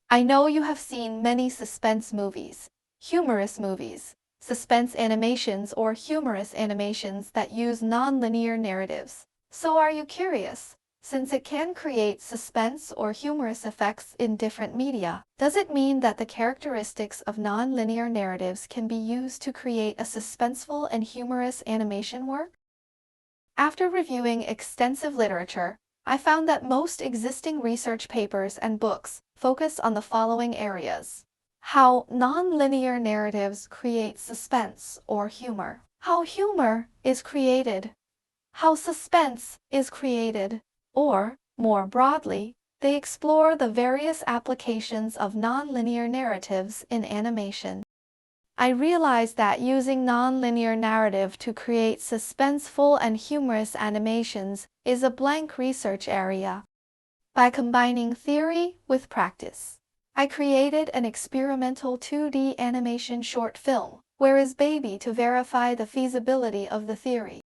I know you have seen many suspense movies, humorous movies, suspense animations or humorous animations that use non-linear narratives. So are you curious? Since it can create suspense or humorous effects in different media, does it mean that the characteristics of non-linear narratives can be used to create a suspenseful and humorous animation work? After reviewing extensive literature, I found that most existing research papers and books focus on the following areas: how non-linear narratives create suspense or humor, how humor is created, how suspense is created, or, more broadly, they explore the various applications of non-linear narratives in animation. I realized that using non-linear narrative to create suspenseful and humorous animations is a blank research area. By combining theory with practice, I created an experimental 2D animation short film, Where is Baby, to verify the feasibility of the theory.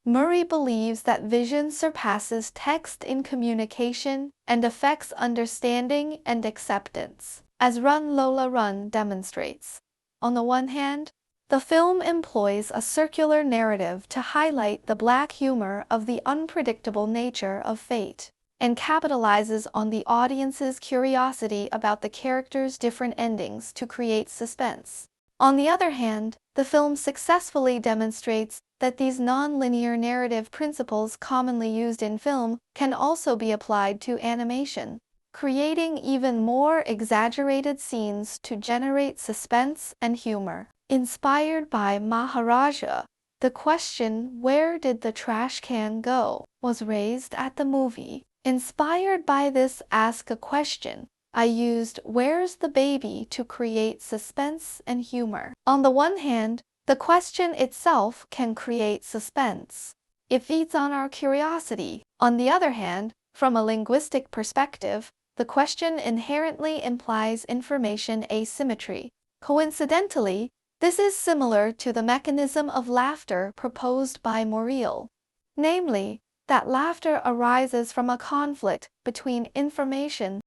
Murray believes that vision surpasses text in communication and affects understanding and acceptance, as Run Lola Run demonstrates. On the one hand, the film employs a circular narrative to highlight the black humor of the unpredictable nature of fate, and capitalizes on the audience's curiosity about the characters' different endings to create suspense. On the other hand, the film successfully demonstrates that these non-linear narrative principles commonly used in film can also be applied to animation, creating even more exaggerated scenes to generate suspense and humor. Inspired by Maharaja, the question, "Where did the trash can go?" was raised at the movie. Inspired by this Ask a Question, I used "Where's the baby?" to create suspense and humor. On the one hand, the question itself can create suspense. It feeds on our curiosity. On the other hand, from a linguistic perspective, the question inherently implies information asymmetry. Coincidentally, this is similar to the mechanism of laughter proposed by Morel, namely, that laughter arises from a conflict between information,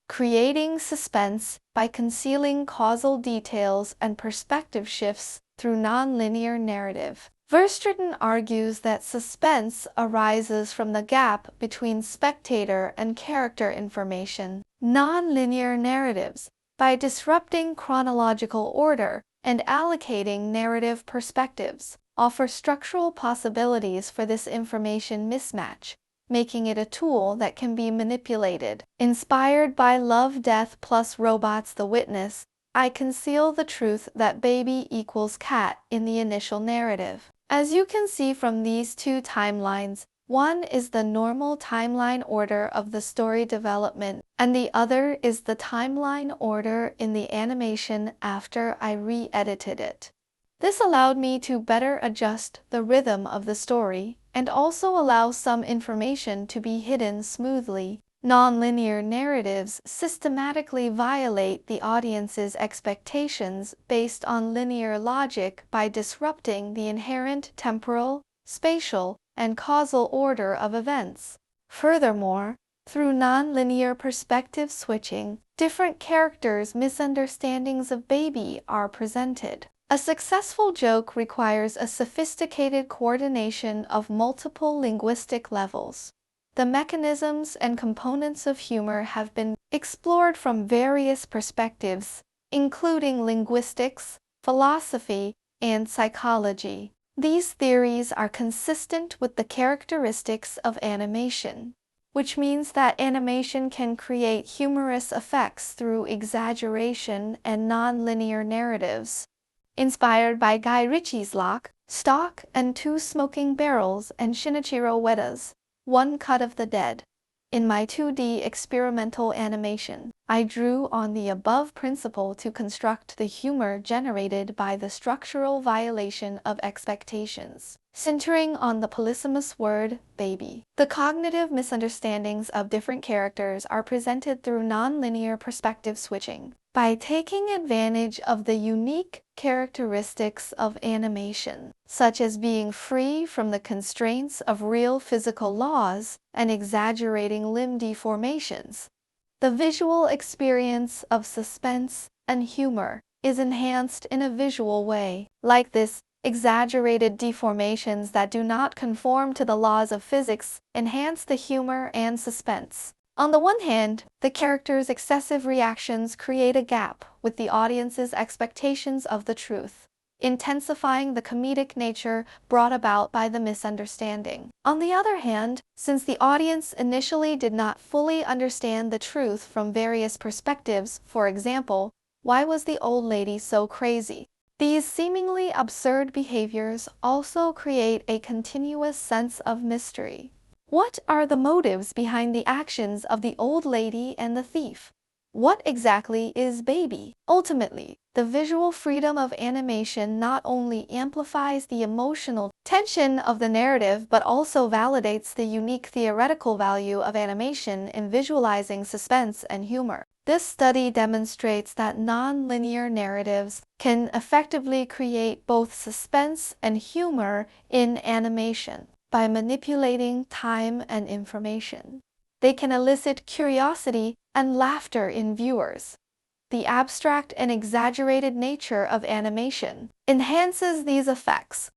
creating suspense by concealing causal details and perspective shifts through nonlinear narrative. Verstraeten argues that suspense arises from the gap between spectator and character information. Nonlinear narratives, by disrupting chronological order and allocating narrative perspectives, offer structural possibilities for this information mismatch, making it a tool that can be manipulated. Inspired by Love, Death plus Robots: The Witness, I conceal the truth that baby equals cat in the initial narrative. As you can see from these two timelines, one is the normal timeline order of the story development, and the other is the timeline order in the animation after I re-edited it. This allowed me to better adjust the rhythm of the story and also allow some information to be hidden smoothly. Nonlinear narratives systematically violate the audience's expectations based on linear logic by disrupting the inherent temporal, spatial, and causal order of events. Furthermore, through nonlinear perspective switching, different characters' misunderstandings of baby are presented. A successful joke requires a sophisticated coordination of multiple linguistic levels. The mechanisms and components of humor have been explored from various perspectives, including linguistics, philosophy, and psychology. These theories are consistent with the characteristics of animation, which means that animation can create humorous effects through exaggeration and nonlinear narratives. Inspired by Guy Ritchie's Lock, Stock, and Two Smoking Barrels, and Shinichiro Ueda's One Cut of the Dead. In my 2D experimental animation, I drew on the above principle to construct the humor generated by the structural violation of expectations, centering on the polysemous word baby. The cognitive misunderstandings of different characters are presented through nonlinear perspective switching. By taking advantage of the unique characteristics of animation, such as being free from the constraints of real physical laws and exaggerating limb deformations, The visual experience of suspense and humor is enhanced in a visual way. Like this, exaggerated deformations that do not conform to the laws of physics enhance the humor and suspense. On the one hand, the characters' excessive reactions create a gap with the audience's expectations of the truth, intensifying the comedic nature brought about by the misunderstanding. On the other hand, since the audience initially did not fully understand the truth from various perspectives, for example, why was the old lady so crazy? These seemingly absurd behaviors also create a continuous sense of mystery. What are the motives behind the actions of the old lady and the thief? What exactly is baby? Ultimately, the visual freedom of animation not only amplifies the emotional tension of the narrative but also validates the unique theoretical value of animation in visualizing suspense and humor. This study demonstrates that non-linear narratives can effectively create both suspense and humor in animation by manipulating time and information. They can elicit curiosity and laughter in viewers. The abstract and exaggerated nature of animation enhances these effects,